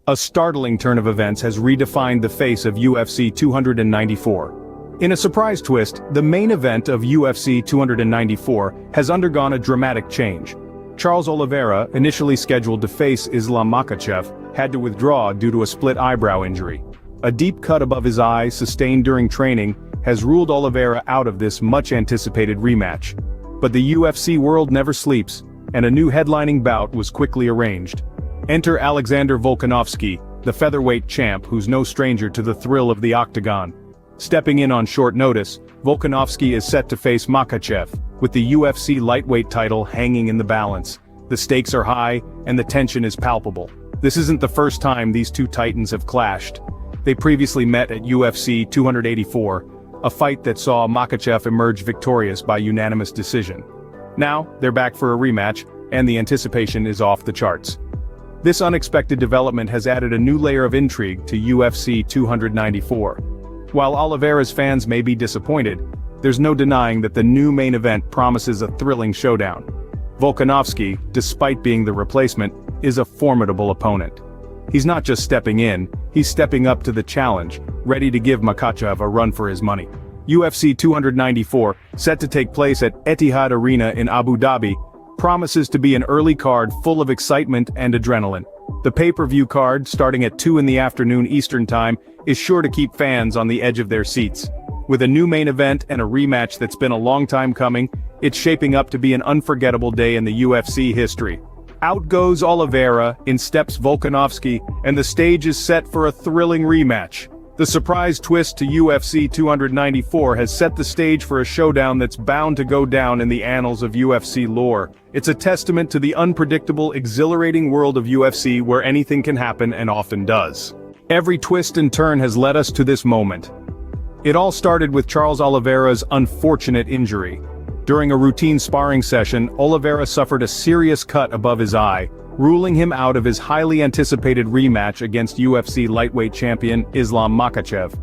A startling turn of events has redefined the face of UFC 294. In a surprise twist, the main event of UFC 294 has undergone a dramatic change. Charles Oliveira, initially scheduled to face Islam Makhachev, had to withdraw due to a split eyebrow injury. A deep cut above his eye, sustained during training, has ruled Oliveira out of this much-anticipated rematch. But the UFC world never sleeps, and a new headlining bout was quickly arranged. Enter Alexander Volkanovski, the featherweight champ who's no stranger to the thrill of the octagon. Stepping in on short notice, Volkanovski is set to face Makhachev, with the UFC lightweight title hanging in the balance. The stakes are high, and the tension is palpable. This isn't the first time these two titans have clashed. They previously met at UFC 284, a fight that saw Makhachev emerge victorious by unanimous decision. Now, they're back for a rematch, and the anticipation is off the charts. This unexpected development has added a new layer of intrigue to UFC 294. While Oliveira's fans may be disappointed, there's no denying that the new main event promises a thrilling showdown. Volkanovski, despite being the replacement, is a formidable opponent. He's not just stepping in, he's stepping up to the challenge, ready to give Makhachev a run for his money. UFC 294, set to take place at Etihad Arena in Abu Dhabi, promises to be an early card full of excitement and adrenaline. The pay-per-view card, starting at 2 p.m. Eastern Time, is sure to keep fans on the edge of their seats. With a new main event and a rematch that's been a long time coming, it's shaping up to be an unforgettable day in the UFC history. Out goes Oliveira, in steps Volkanovski, and the stage is set for a thrilling rematch. The surprise twist to UFC 294 has set the stage for a showdown that's bound to go down in the annals of UFC lore. It's a testament to the unpredictable, exhilarating world of UFC where anything can happen and often does. Every twist and turn has led us to this moment. It all started with Charles Oliveira's unfortunate injury. During a routine sparring session, Oliveira suffered a serious cut above his eye, ruling him out of his highly anticipated rematch against UFC lightweight champion Islam Makhachev.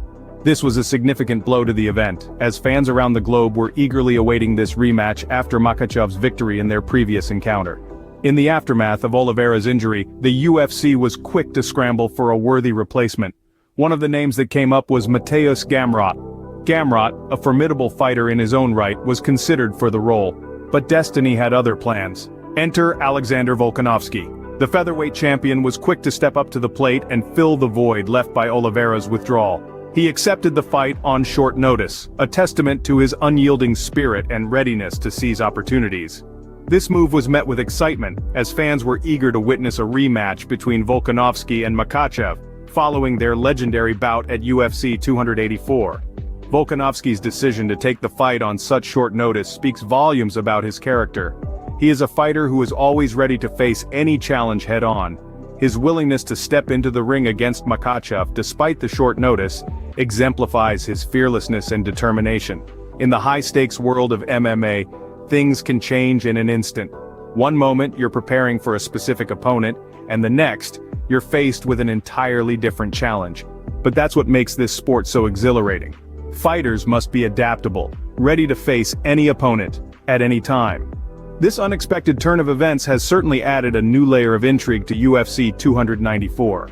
This was a significant blow to the event, as fans around the globe were eagerly awaiting this rematch after Makhachev's victory in their previous encounter. In the aftermath of Oliveira's injury, the UFC was quick to scramble for a worthy replacement. One of the names that came up was Mateusz Gamrot. Gamrot, a formidable fighter in his own right, was considered for the role. But destiny had other plans. Enter Alexander Volkanovski. The featherweight champion was quick to step up to the plate and fill the void left by Oliveira's withdrawal. He accepted the fight on short notice, a testament to his unyielding spirit and readiness to seize opportunities. This move was met with excitement, as fans were eager to witness a rematch between Volkanovski and Makhachev, following their legendary bout at UFC 284. Volkanovski's decision to take the fight on such short notice speaks volumes about his character. He is a fighter who is always ready to face any challenge head-on. His willingness to step into the ring against Makhachev despite the short notice exemplifies his fearlessness and determination. In the high-stakes world of MMA, things can change in an instant. One moment you're preparing for a specific opponent, and the next, you're faced with an entirely different challenge. But that's what makes this sport so exhilarating. Fighters must be adaptable, ready to face any opponent, at any time. This unexpected turn of events has certainly added a new layer of intrigue to UFC 294.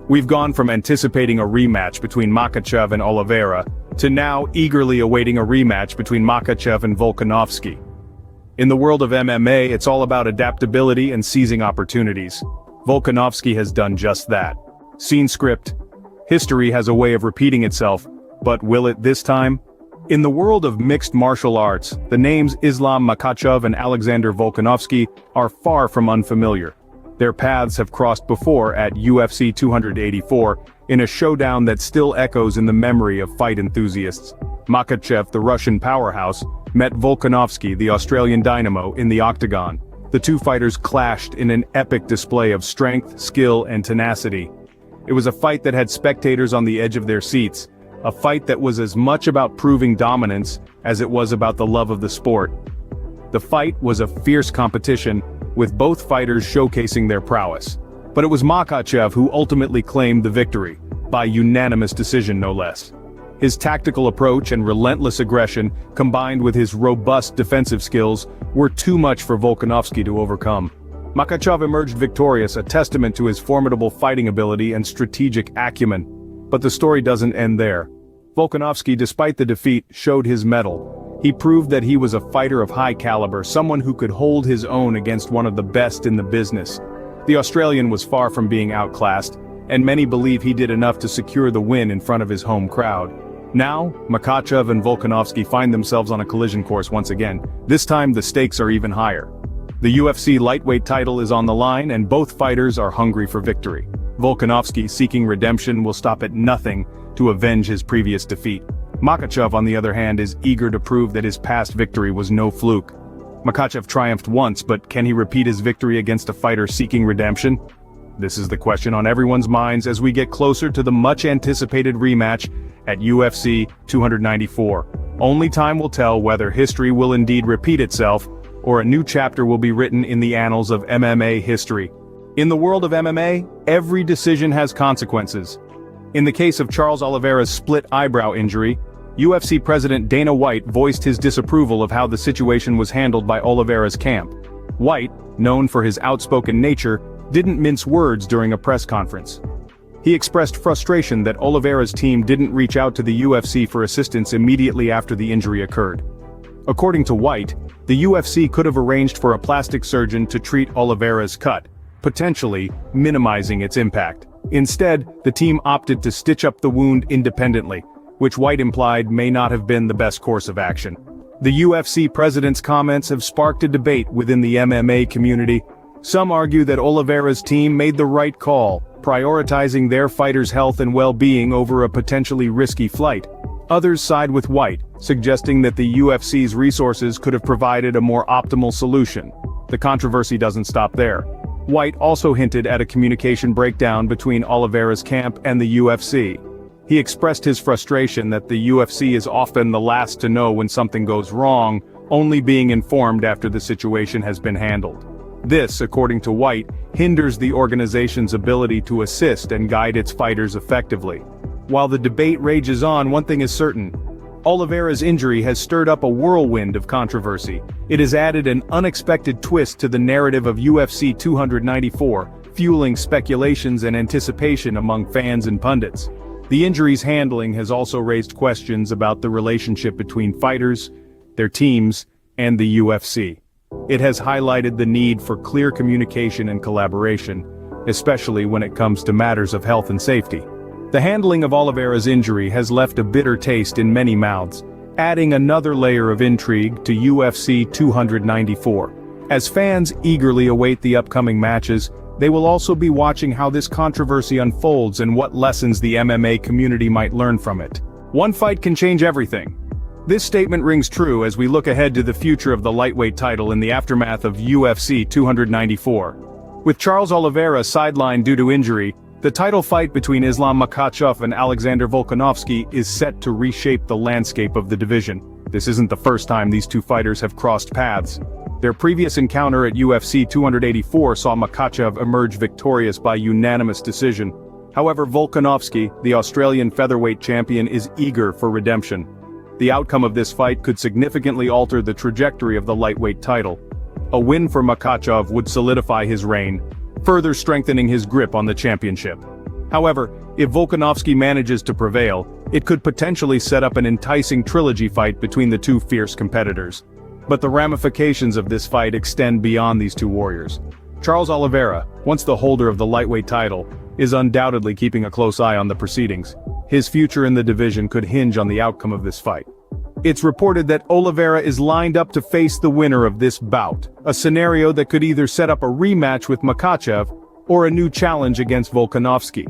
We've gone from anticipating a rematch between Makhachev and Oliveira, to now eagerly awaiting a rematch between Makhachev and Volkanovski. In the world of MMA, it's all about adaptability and seizing opportunities. Volkanovski has done just that. Scene script. History has a way of repeating itself, but will it this time? In the world of mixed martial arts, the names Islam Makhachev and Alexander Volkanovski are far from unfamiliar. Their paths have crossed before at UFC 284, in a showdown that still echoes in the memory of fight enthusiasts. Makhachev, the Russian powerhouse, met Volkanovski, the Australian dynamo, in the octagon. The two fighters clashed in an epic display of strength, skill, and tenacity. It was a fight that had spectators on the edge of their seats. A fight that was as much about proving dominance as it was about the love of the sport. The fight was a fierce competition, with both fighters showcasing their prowess. But it was Makhachev who ultimately claimed the victory, by unanimous decision no less. His tactical approach and relentless aggression, combined with his robust defensive skills, were too much for Volkanovski to overcome. Makhachev emerged victorious, a testament to his formidable fighting ability and strategic acumen. But the story doesn't end there. Volkanovski, despite the defeat, showed his mettle. He proved that he was a fighter of high caliber, someone who could hold his own against one of the best in the business. The Australian was far from being outclassed, and many believe he did enough to secure the win in front of his home crowd. Now, Makhachev and Volkanovski find themselves on a collision course once again. This time the stakes are even higher. The UFC lightweight title is on the line and both fighters are hungry for victory. Volkanovski, seeking redemption, will stop at nothing to avenge his previous defeat. Makhachev, on the other hand, is eager to prove that his past victory was no fluke. Makhachev triumphed once, but can he repeat his victory against a fighter seeking redemption? This is the question on everyone's minds as we get closer to the much-anticipated rematch at UFC 294. Only time will tell whether history will indeed repeat itself, or a new chapter will be written in the annals of MMA history. In the world of MMA, every decision has consequences. In the case of Charles Oliveira's split eyebrow injury, UFC President Dana White voiced his disapproval of how the situation was handled by Oliveira's camp. White, known for his outspoken nature, didn't mince words during a press conference. He expressed frustration that Oliveira's team didn't reach out to the UFC for assistance immediately after the injury occurred. According to White, the UFC could have arranged for a plastic surgeon to treat Oliveira's cut, potentially minimizing its impact. Instead, the team opted to stitch up the wound independently, which White implied may not have been the best course of action. The UFC president's comments have sparked a debate within the MMA community. Some argue that Oliveira's team made the right call, prioritizing their fighter's health and well-being over a potentially risky flight. Others side with White, suggesting that the UFC's resources could have provided a more optimal solution. The controversy doesn't stop there. White also hinted at a communication breakdown between Oliveira's camp and the UFC. He expressed his frustration that the UFC is often the last to know when something goes wrong, only being informed after the situation has been handled. This, according to White, hinders the organization's ability to assist and guide its fighters effectively. While the debate rages on, one thing is certain. Oliveira's injury has stirred up a whirlwind of controversy. It has added an unexpected twist to the narrative of UFC 294, fueling speculations and anticipation among fans and pundits. The injury's handling has also raised questions about the relationship between fighters, their teams, and the UFC. It has highlighted the need for clear communication and collaboration, especially when it comes to matters of health and safety. The handling of Oliveira's injury has left a bitter taste in many mouths, adding another layer of intrigue to UFC 294. As fans eagerly await the upcoming matches, they will also be watching how this controversy unfolds and what lessons the MMA community might learn from it. One fight can change everything. This statement rings true as we look ahead to the future of the lightweight title in the aftermath of UFC 294. With Charles Oliveira sidelined due to injury, the title fight between Islam Makhachev and Alexander Volkanovski is set to reshape the landscape of the division. This isn't the first time these two fighters have crossed paths. Their previous encounter at UFC 284 saw Makhachev emerge victorious by unanimous decision. However, Volkanovski, the Australian featherweight champion, is eager for redemption. The outcome of this fight could significantly alter the trajectory of the lightweight title. A win for Makhachev would solidify his reign, further strengthening his grip on the championship. However, if Volkanovski manages to prevail, it could potentially set up an enticing trilogy fight between the two fierce competitors. But the ramifications of this fight extend beyond these two warriors. Charles Oliveira, once the holder of the lightweight title, is undoubtedly keeping a close eye on the proceedings. His future in the division could hinge on the outcome of this fight. It's reported that Oliveira is lined up to face the winner of this bout, a scenario that could either set up a rematch with Makhachev or a new challenge against Volkanovski.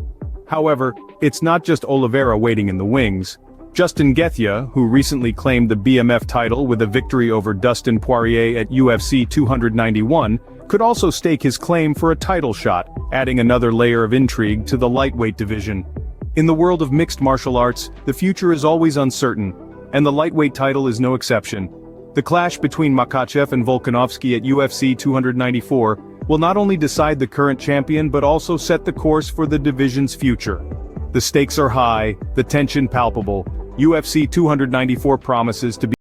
However, it's not just Oliveira waiting in the wings. Justin Gaethje, who recently claimed the BMF title with a victory over Dustin Poirier at UFC 291, could also stake his claim for a title shot, adding another layer of intrigue to the lightweight division. In the world of mixed martial arts, the future is always uncertain, and the lightweight title is no exception. The clash between Makhachev and Volkanovski at UFC 294 will not only decide the current champion but also set the course for the division's future. The stakes are high, the tension palpable. UFC 294 promises to be